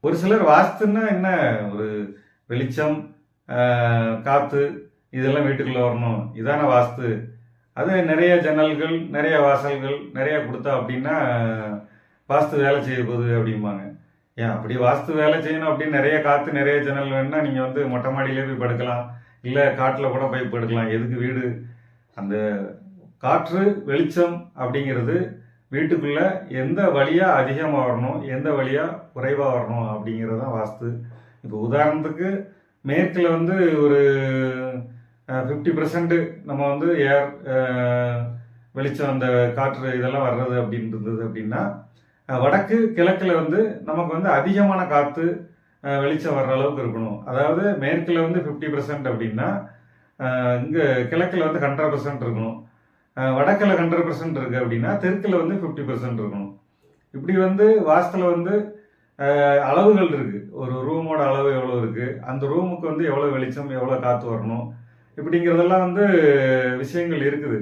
ஒரு சிலர் வாஸ்துன்னா என்ன, ஒரு வெளிச்சம், காற்று இதெல்லாம் வீட்டுக்குள்ளே வரணும், இதான வாஸ்து. அது நிறைய ஜன்னல்கள், நிறைய வாசல்கள் நிறைய கொடுத்தா அப்படின்னா வாஸ்து வேலை செய்ய போகுது அப்படிம்பாங்க. ஏன் அப்படி வாஸ்து வேலை செய்யணும் அப்படின்னு நிறைய காற்று நிறைய ஜன்னல் வேணும்னா நீங்கள் வந்து மொட்டை மாடியிலே போய் படுக்கலாம், இல்லை காட்டில் கூட போய் படுக்கலாம். எதுக்கு வீடு? அந்த காற்று வெளிச்சம் அப்படிங்கிறது வீட்டுக்குள்ள எந்த வழியா அதிகமாக வரணும், எந்த வழியா குறைவாக வரணும் அப்படிங்கிறது தான் வாஸ்து. இப்போ உதாரணத்துக்கு மேற்கில் வந்து ஒரு 50% நம்ம வந்து ஏர் வெளிச்சம் அந்த காற்று இதெல்லாம் வர்றது அப்படின்னு இருந்தது அப்படின்னா, வடக்கு கிழக்கில் வந்து நமக்கு வந்து அதிகமான காற்று வெளிச்சம் வர்ற அளவுக்கு இருக்கணும். அதாவது மேற்கில் வந்து 50% அப்படின்னா இங்கே கிழக்கில் வந்து 100% இருக்கணும். வடக்கில் 100% இருக்குது அப்படின்னா தெற்கில் வந்து 50% இருக்கணும். இப்படி வந்து வாஸ்துல வந்து அளவுகள் இருக்குது. ஒரு ரூமோட அளவு எவ்வளோ இருக்குது, அந்த ரூமுக்கு வந்து எவ்வளோ வெளிச்சம் எவ்வளோ காற்று வரணும், இப்படிங்கிறதெல்லாம் வந்து விஷயங்கள் இருக்குது.